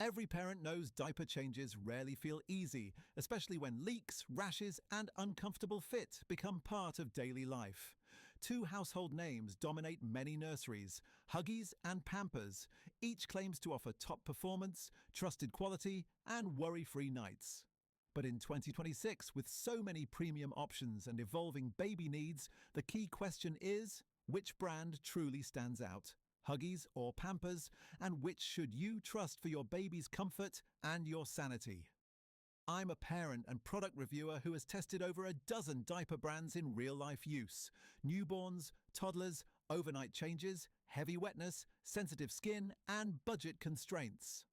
Every parent knows diaper changes rarely feel easy, especially when leaks, rashes, and uncomfortable fit become part of daily life. Two household names dominate many nurseries, Huggies and Pampers. Each claims to offer top performance, trusted quality, and worry-free nights. But in 2026, with so many premium options and evolving baby needs, the key question is, which brand truly stands out? Huggies or Pampers, and which should you trust for your baby's comfort and your sanity? I'm a parent and product reviewer who has tested over a dozen diaper brands in real-life use. Newborns, toddlers, overnight changes, heavy wetness, sensitive skin, and budget constraints.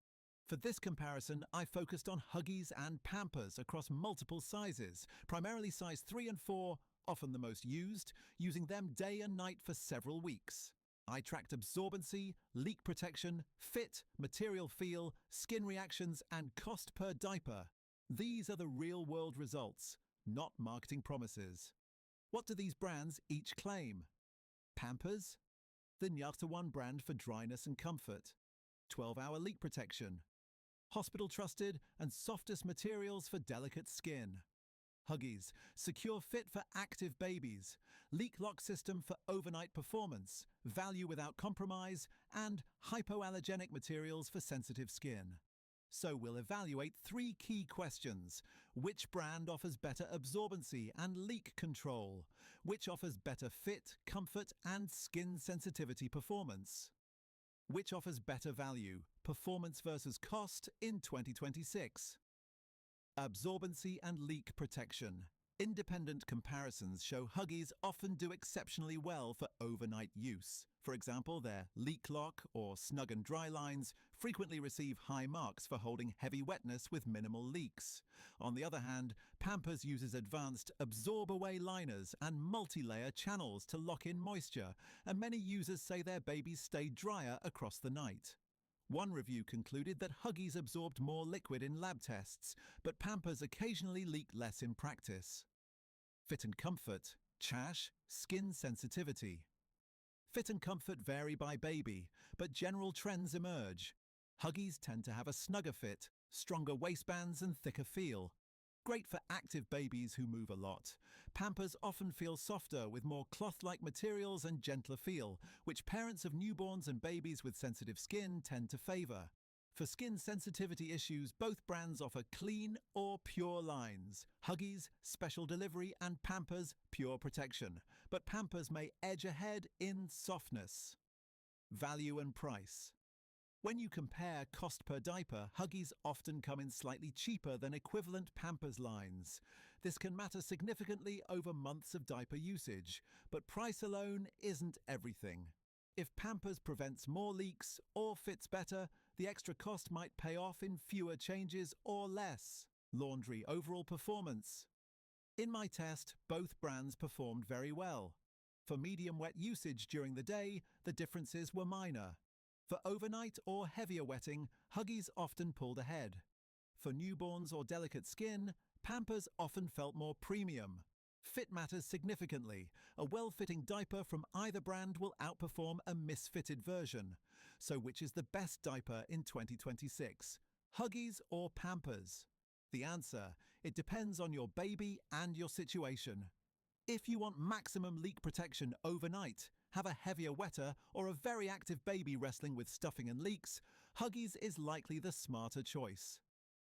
For this comparison, I focused on Huggies and Pampers across multiple sizes, primarily size 3 and 4, often the most used, using them day and night for several weeks. I tracked absorbency, leak protection, fit, material feel, skin reactions, and cost per diaper. These are the real-world results, not marketing promises. What do these brands each claim? Pampers, the #1 brand for dryness and comfort. 12-hour leak protection. Hospital-trusted and softest materials for delicate skin. Huggies, secure fit for active babies, leak lock system for overnight performance, value without compromise, and hypoallergenic materials for sensitive skin. So we'll evaluate 3 key questions. Which brand offers better absorbency and leak control? Which offers better fit, comfort, and skin sensitivity performance? Which offers better value, performance versus cost in 2026? Absorbency and leak protection. Independent comparisons show Huggies often do exceptionally well for overnight use. For example, their leak lock or snug and dry lines frequently receive high marks for holding heavy wetness with minimal leaks. On the other hand, Pampers uses advanced absorb-away liners and multi-layer channels to lock in moisture, and many users say their babies stay drier across the night. One review concluded that Huggies absorbed more liquid in lab tests, but Pampers occasionally leaked less in practice. Fit and comfort, chash, skin sensitivity. Fit and comfort vary by baby, but general trends emerge. Huggies tend to have a snugger fit, stronger waistbands and thicker feel. Great for active babies who move a lot. Pampers often feel softer with more cloth-like materials and gentler feel, which parents of newborns and babies with sensitive skin tend to favor. For skin sensitivity issues, both brands offer clean or pure lines. Huggies, special delivery, and Pampers, pure protection. But Pampers may edge ahead in softness. Value and price. When you compare cost per diaper, Huggies often come in slightly cheaper than equivalent Pampers lines. This can matter significantly over months of diaper usage, but price alone isn't everything. If Pampers prevents more leaks or fits better, the extra cost might pay off in fewer changes or less. Laundry overall performance. In my test, both brands performed very well. For medium wet usage during the day, the differences were minor. For overnight or heavier wetting, Huggies often pulled ahead. For newborns or delicate skin, Pampers often felt more premium. Fit matters significantly. A well-fitting diaper from either brand will outperform a misfitted version. So which is the best diaper in 2026? Huggies or Pampers? The answer: it depends on your baby and your situation. If you want maximum leak protection overnight, have a heavier wetter, or a very active baby wrestling with stuffing and leaks, Huggies is likely the smarter choice.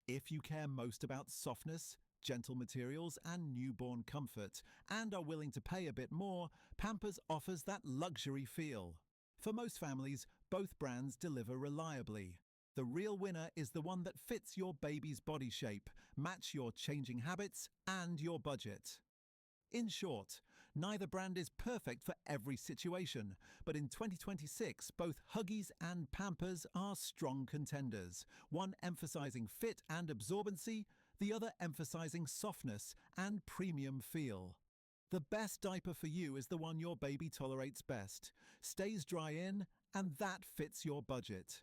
If you care most about softness, gentle materials, and newborn comfort, and are willing to pay a bit more, Pampers offers that luxury feel. For most families, both brands deliver reliably. The real winner is the one that fits your baby's body shape, match your changing habits, and your budget. In short, neither brand is perfect for every situation, but in 2026, both Huggies and Pampers are strong contenders, one emphasizing fit and absorbency, the other emphasizing softness and premium feel. The best diaper for you is the one your baby tolerates best, stays dry in, and that fits your budget.